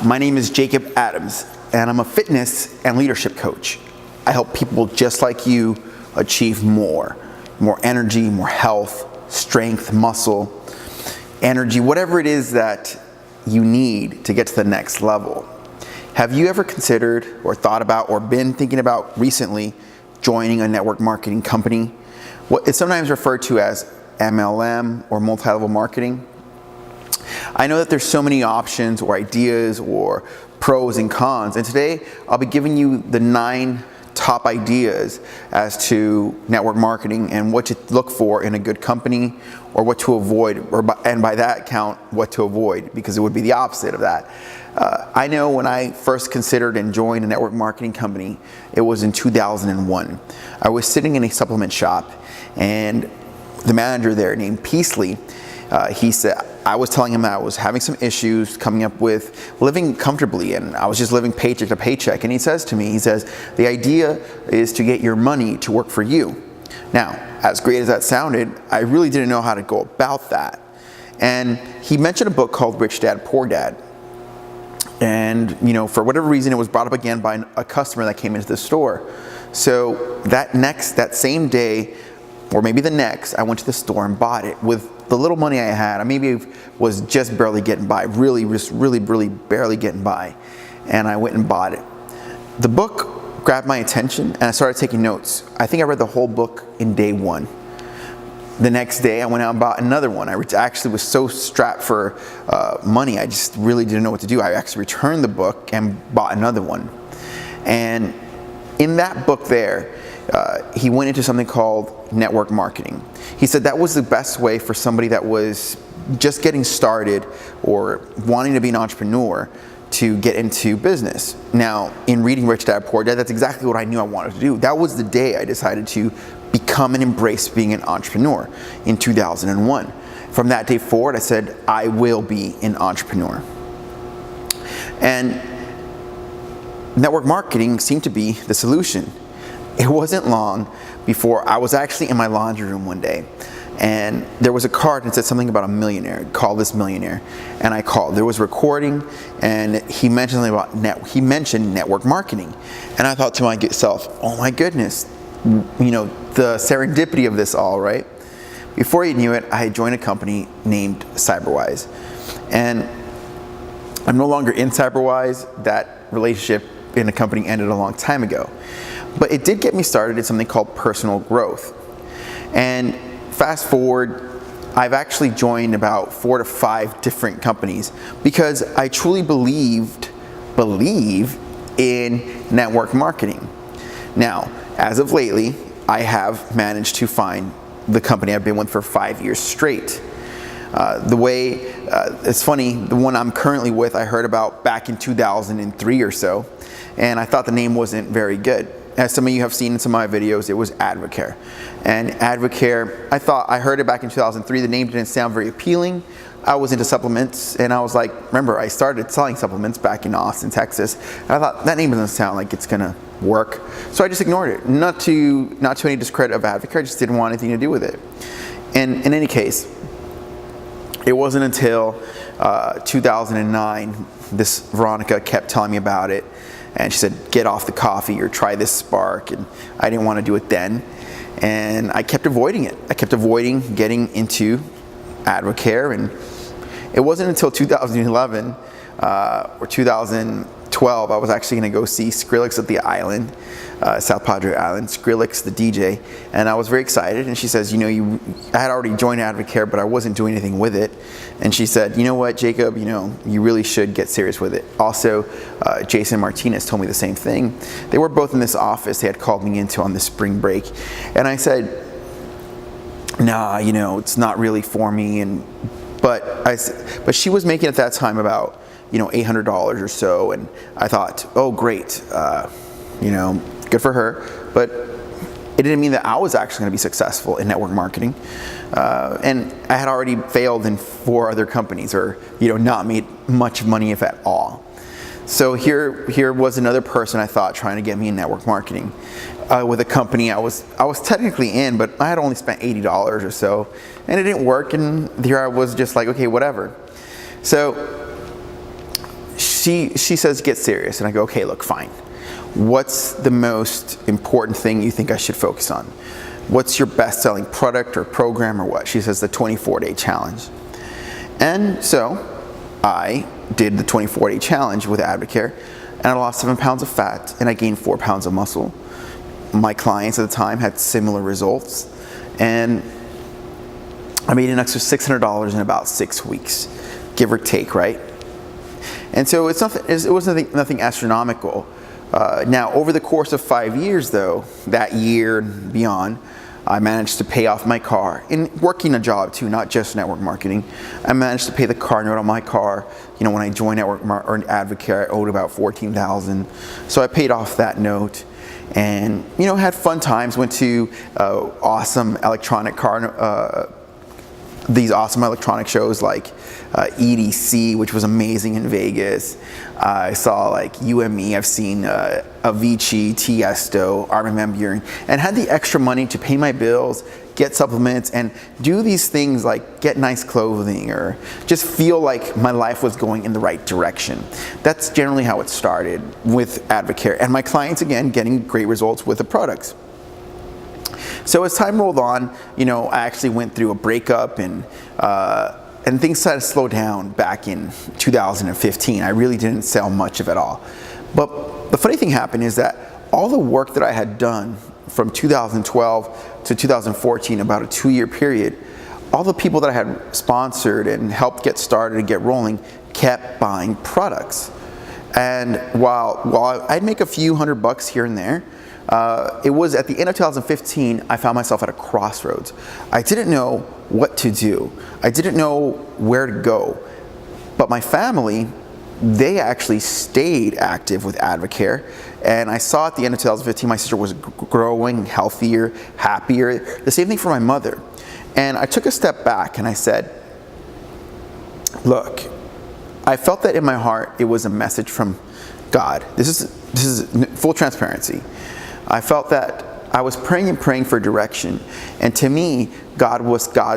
My name is Jacob Adams, and I'm a fitness and leadership coach. I help people just like you achieve more energy, more health, strength, muscle, energy, whatever it is that you need to get to the next level. Have you ever considered or thought about or been thinking about recently joining a network marketing company? What is sometimes referred to as MLM or multi-level marketing. I know that there's so many options or ideas or pros and cons, and today I'll be giving you the 9 top ideas as to network marketing and what to look for in a good company, or what to avoid, and by that count, what to avoid, because it would be the opposite of that. I know when I first considered and joined a network marketing company, it was in 2001. I was sitting in a supplement shop, and the manager there named Peasley, he said, I was telling him that I was having some issues coming up with living comfortably, and I was just living paycheck to paycheck. And he says to me, the idea is to get your money to work for you. Now, as great as that sounded, I really didn't know how to go about that. And he mentioned a book called Rich Dad, Poor Dad. And, for whatever reason, it was brought up again by a customer that came into the store. So that same day, or maybe the next, I went to the store and bought it with the little money I had. I maybe was just barely getting by, really barely getting by. And I went and bought it. The book grabbed my attention, and I started taking notes. I think I read the whole book in day 1. The next day, I went out and bought another one. I actually was so strapped for money, I just really didn't know what to do. I actually returned the book and bought another one. And in that book there, he went into something called network marketing. He said that was the best way for somebody that was just getting started or wanting to be an entrepreneur to get into business. Now, in reading Rich Dad, Poor Dad, that's exactly what I knew I wanted to do. That was the day I decided to become and embrace being an entrepreneur in 2001. From that day forward, I said, I will be an entrepreneur. And network marketing seemed to be the solution. It wasn't long before I was actually in my laundry room one day, and there was a card that said something about a millionaire. Call this millionaire, and I called. There was a recording, and he mentioned something about network marketing, and I thought to myself, oh my goodness, the serendipity of this all, right? Before you knew it, I had joined a company named CyberWise, and I'm no longer in CyberWise. That relationship in the company ended a long time ago. But it did get me started in something called personal growth. And fast forward, I've actually joined about 4 to 5 different companies because I truly believe in network marketing. Now, as of lately, I have managed to find the company I've been with for 5 years straight. It's funny, the one I'm currently with, I heard about back in 2003 or so, and I thought the name wasn't very good. As some of you have seen in some of my videos, it was Advocare. And Advocare, I heard it back in 2003. The name didn't sound very appealing. I was into supplements, and I was like, remember, I started selling supplements back in Austin, Texas. And I thought, that name doesn't sound like it's gonna work. So I just ignored it. Not to any discredit of Advocare, I just didn't want anything to do with it. And in any case, it wasn't until 2009, this Veronica kept telling me about it. And she said, get off the coffee or try this Spark. And I didn't want to do it then. And I kept avoiding it. I kept avoiding getting into Advocare. And it wasn't until 2011 or 2012, I was actually going to go see Skrillex at the island, South Padre Island, Skrillex, the DJ. And I was very excited. And she says, I had already joined Advocare, but I wasn't doing anything with it. And she said, you know what, Jacob, you really should get serious with it. Also, Jason Martinez told me the same thing. They were both in this office they had called me into on this spring break. And I said, nah, it's not really for me. But she was making at that time about, $800 or so. And I thought, oh, great, good for her. But it didn't mean that I was actually going to be successful in network marketing. And I had already failed in 4 other companies, or not made much money, if at all. So here was another person I thought trying to get me in network marketing with a company I was technically in, but I had only spent $80 or so, and it didn't work. And here I was just like, okay, whatever. So she says, get serious. And I go, okay, look, fine. What's the most important thing you think I should focus on? What's your best-selling product or program or what? She says, the 24-day challenge. And so I did the 24-day challenge with Advocare, and I lost 7 pounds of fat, and I gained 4 pounds of muscle. My clients at the time had similar results, and I made an extra $600 in about 6 weeks, give or take, right? And so it was nothing astronomical. Now, over the course of 5 years, though, that year and beyond, I managed to pay off my car, and working a job too, not just network marketing. I managed to pay the car note on my car. You know, when I joined Advocare, I owed about $14,000. So I paid off that note, and you know, had fun times. Went to these awesome electronic shows like EDC, which was amazing in Vegas. I saw like UME, I've seen Avicii, Tiesto, Armin van Buuren, and had the extra money to pay my bills, get supplements, and do these things like get nice clothing or just feel like my life was going in the right direction. That's generally how it started with Advocare, and my clients, again, getting great results with the products. So as time rolled on, you know, I actually went through a breakup, and things started to slow down back in 2015. I really didn't sell much of it all. But the funny thing happened is that all the work that I had done from 2012 to 2014, about a 2-year period, all the people that I had sponsored and helped get started and get rolling kept buying products. And while I'd make a few $100 here and there, it was at the end of 2015, I found myself at a crossroads. I didn't know what to do. I didn't know where to go. But my family, they actually stayed active with Advocare. And I saw at the end of 2015, my sister was growing, healthier, happier. The same thing for my mother. And I took a step back and I said, look, I felt that in my heart, it was a message from God. This is full transparency. I felt that I was praying and praying for direction. And to me, God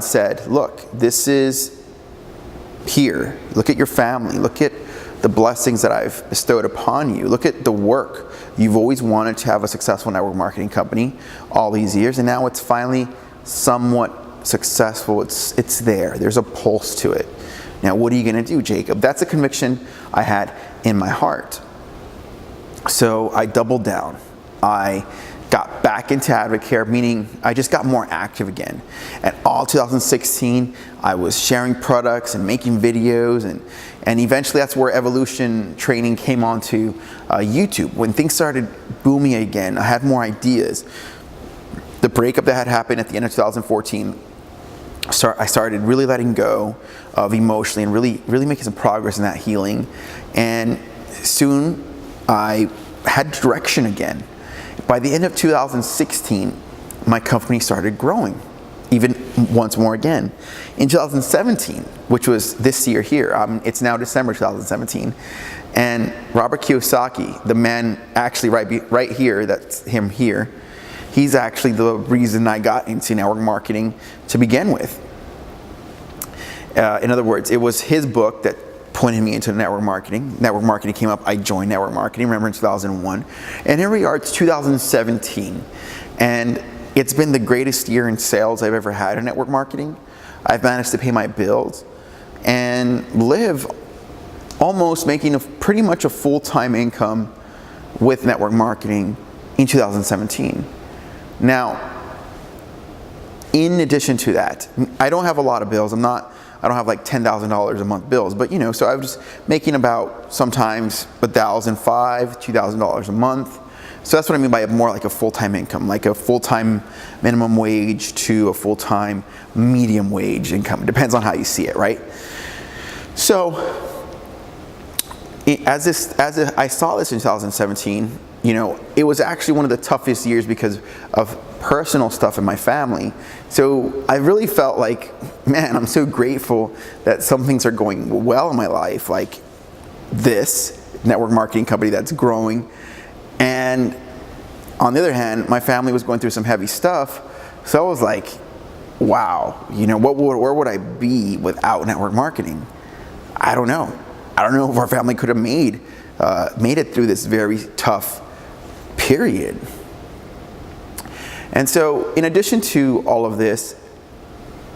said, look, this is here. Look at your family. Look at the blessings that I've bestowed upon you. Look at the work. You've always wanted to have a successful network marketing company all these years, and now it's finally somewhat successful. It's there. There's a pulse to it. Now, what are you going to do, Jacob? That's a conviction I had in my heart. So I doubled down. I got back into Advocare, meaning I just got more active again. And all 2016, I was sharing products and making videos, and eventually that's where Evolution Training came onto YouTube. When things started booming again, I had more ideas. The breakup that had happened at the end of 2014, I started really letting go of emotionally and really making some progress in that healing. And soon I had direction again. By the end of 2016, my company started growing, even once more again. In 2017, which was this year here, it's now December 2017, and Robert Kiyosaki, the man actually right here, that's him here, he's actually the reason I got into network marketing to begin with. In other words, it was his book that pointed me into network marketing. Network marketing came up, I joined network marketing, remember, in 2001. And here we are, it's 2017. And it's been the greatest year in sales I've ever had in network marketing. I've managed to pay my bills and live almost making pretty much a full-time income with network marketing in 2017. Now, in addition to that, I don't have a lot of bills. I don't have like $10,000 a month bills, but you know, so I was just making about sometimes $1,500, $2,000 a month. So that's what I mean by more like a full-time income, like a full-time minimum wage to a full-time medium wage income. It depends on how you see it, right? So as I saw this in 2017, you know, it was actually one of the toughest years because of personal stuff in my family. So I really felt like, man, I'm so grateful that some things are going well in my life, like this network marketing company that's growing. And on the other hand, my family was going through some heavy stuff. So I was like, wow, you know, where would I be without network marketing? I don't know. I don't know if our family could have made it through this very tough period. And so, in addition to all of this,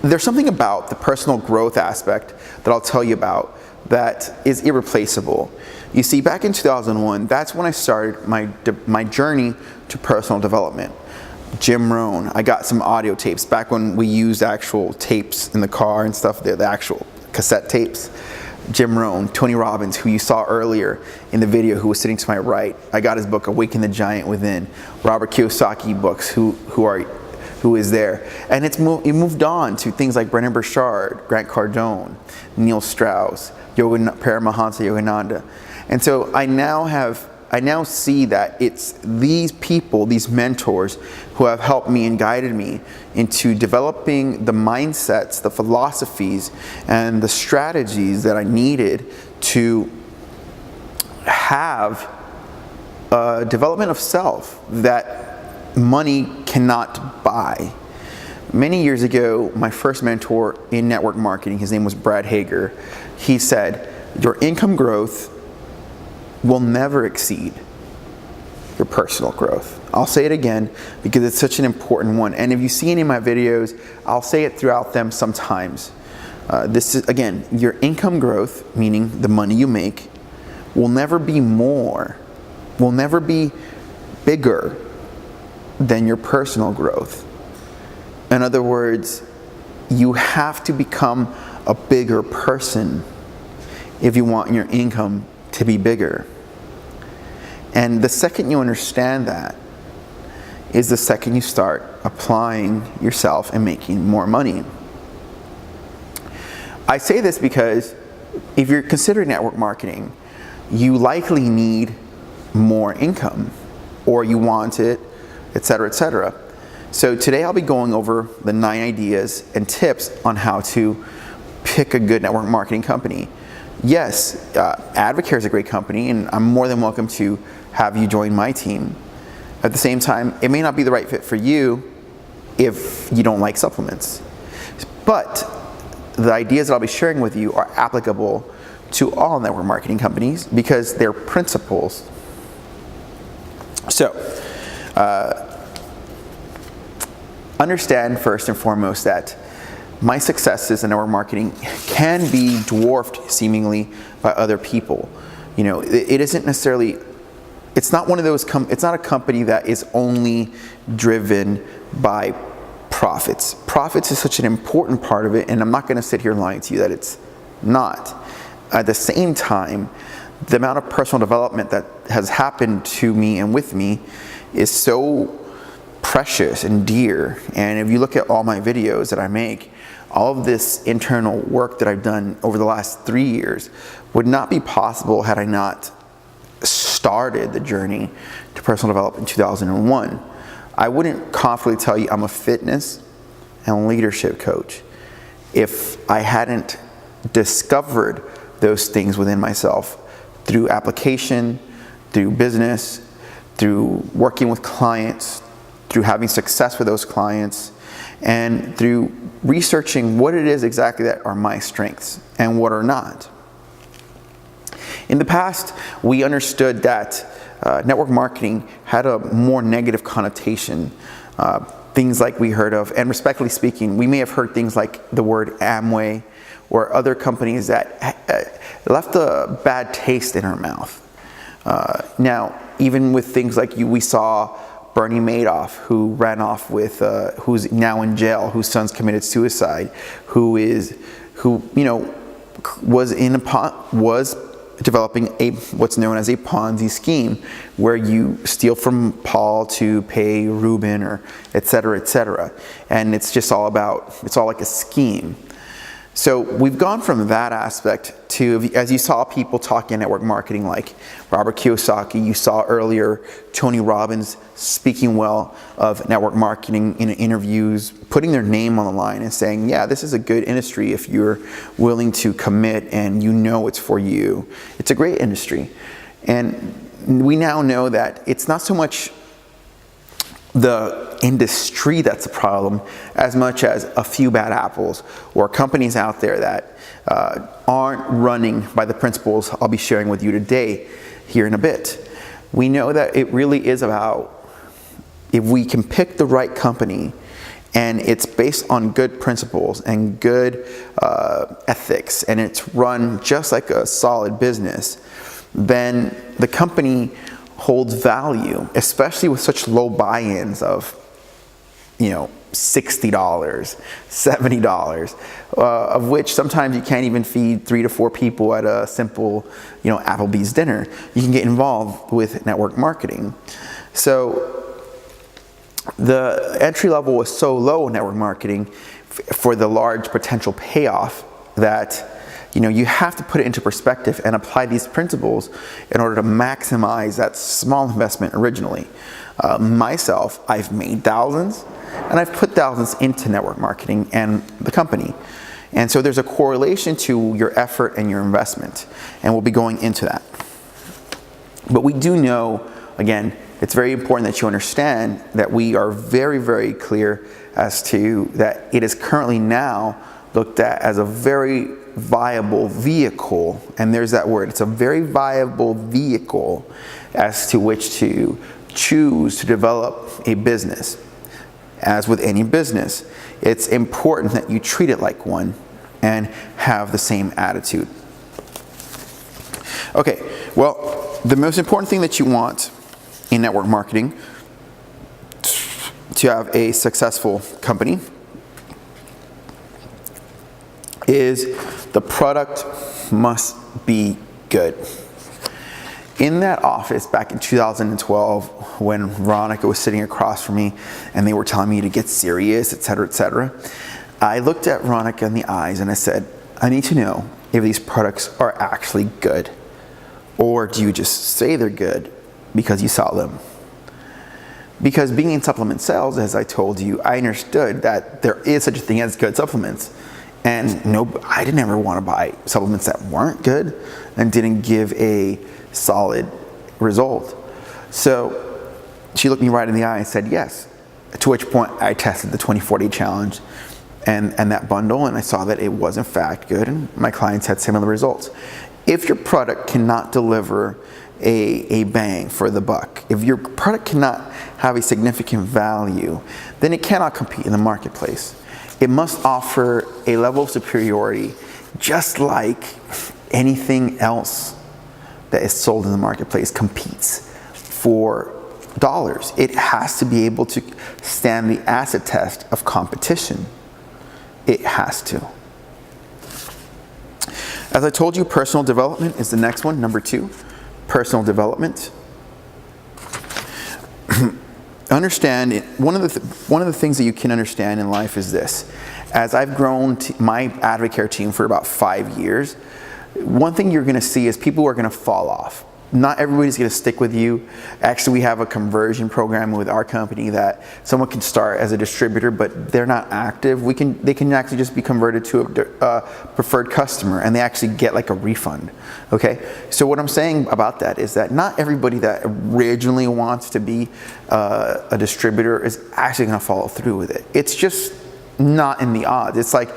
there's something about the personal growth aspect that I'll tell you about that is irreplaceable. You see, back in 2001, that's when I started my journey to personal development. Jim Rohn, I got some audio tapes back when we used actual tapes in the car and stuff, the actual cassette tapes. Jim Rohn, Tony Robbins, who you saw earlier in the video, who was sitting to my right. I got his book, Awaken the Giant Within. Robert Kiyosaki books, who is there. And it moved on to things like Brendon Burchard, Grant Cardone, Neil Strauss, Paramahansa Yogananda. And so I now see that it's these people, these mentors, who have helped me and guided me into developing the mindsets, the philosophies, and the strategies that I needed to have a development of self that money cannot buy. Many years ago, my first mentor in network marketing, his name was Brad Hager, he said, your income growth will never exceed your personal growth. I'll say it again because it's such an important one. And if you see any of my videos, I'll say it throughout them sometimes. This is, again, your income growth, meaning the money you make, will never be bigger than your personal growth. In other words, you have to become a bigger person if you want your income to be bigger. And the second you understand that is the second you start applying yourself and making more money. I say this because if you're considering network marketing, you likely need more income, or you want it, etc., etc. So today I'll be going over the 9 ideas and tips on how to pick a good network marketing company. Yes, Advocare is a great company, and I'm more than welcome to have you join my team. At the same time, it may not be the right fit for you if you don't like supplements. But the ideas that I'll be sharing with you are applicable to all network marketing companies because they're principles. So, understand first and foremost that my successes in network marketing can be dwarfed seemingly by other people. You know, it isn't necessarily, it's not one of those, it's not a company that is only driven by profits. Profits is such an important part of it, and I'm not going to sit here lying to you that it's not. At the same time, the amount of personal development that has happened to me and with me is so precious and dear. And if you look at all my videos that I make, all of this internal work that I've done over the last 3 years would not be possible had I not started the journey to personal development in 2001. I wouldn't confidently tell you I'm a fitness and leadership coach if I hadn't discovered those things within myself through application, through business, through working with clients, through having success with those clients, and through researching what it is exactly that are my strengths and what are not. In the past, we understood that network marketing had a more negative connotation. Things like we heard of, and respectfully speaking, we may have heard things like the word Amway or other companies that left a bad taste in our mouth. Now, even with things like we saw Bernie Madoff, who ran off with, who's now in jail, whose son's committed suicide, who was developing what's known as a Ponzi scheme, where you steal from Paul to pay Ruben, or et cetera, and it's all like a scheme. So we've gone from that aspect to, as you saw people talking network marketing like Robert Kiyosaki, you saw earlier Tony Robbins speaking well of network marketing in interviews, putting their name on the line and saying, yeah, this is a good industry if you're willing to commit and you know it's for you. It's a great industry. And we now know that it's not so much the industry that's a problem as much as a few bad apples or companies out there that aren't running by the principles I'll be sharing with you today here in a bit. We know that it really is about, if we can pick the right company and it's based on good principles and good ethics, and it's run just like a solid business, then the company holds value, especially with such low buy-ins of, $60, $70, of which sometimes you can't even feed 3 to 4 people at a simple, Applebee's dinner. You can get involved with network marketing. So the entry level was so low in network marketing for the large potential payoff that you have to put it into perspective and apply these principles in order to maximize that small investment originally. Myself, I've made thousands and I've put thousands into network marketing and the company. And so there's a correlation to your effort and your investment, and we'll be going into that. But we do know, again, it's very important that you understand that we are very, very clear as to that it is currently now looked at as a very viable vehicle, and there's that word, it's a very viable vehicle as to which to choose to develop a business. As with any business, it's important that you treat it like one and have the same attitude. Okay, well, the most important thing that you want in network marketing to have a successful company is the product must be good. In that office back in 2012, when Veronica was sitting across from me and they were telling me to get serious, etc., I looked at Veronica in the eyes and I said, I need to know if these products are actually good, or do you just say they're good because you sell them? Because being in supplement sales, as I told you, I understood that there is such a thing as good supplements. And no, I didn't ever want to buy supplements that weren't good and didn't give a solid result. So she looked me right in the eye and said yes. To which point I tested the 24-day challenge and that bundle, and I saw that it was in fact good, and my clients had similar results. If your product cannot deliver a bang for the buck, if your product cannot have a significant value, then it cannot compete in the marketplace. It must offer a level of superiority just like anything else that is sold in the marketplace competes for dollars. It has to be able to stand the acid test of competition. It has to. As I told you, personal development is the next one, number 2. Personal development. Understand, one of the things that you can understand in life is this. As I've grown my Advocare team for about 5 years, one thing you're going to see is people are going to fall off. Not everybody's going to stick with you. Actually, we have a conversion program with our company that someone can start as a distributor, but they're not active. They can actually just be converted to a preferred customer, and they actually get like a refund. Okay, so what I'm saying about that is that not everybody that originally wants to be a distributor is actually going to follow through with it. It's just not in the odds. It's like,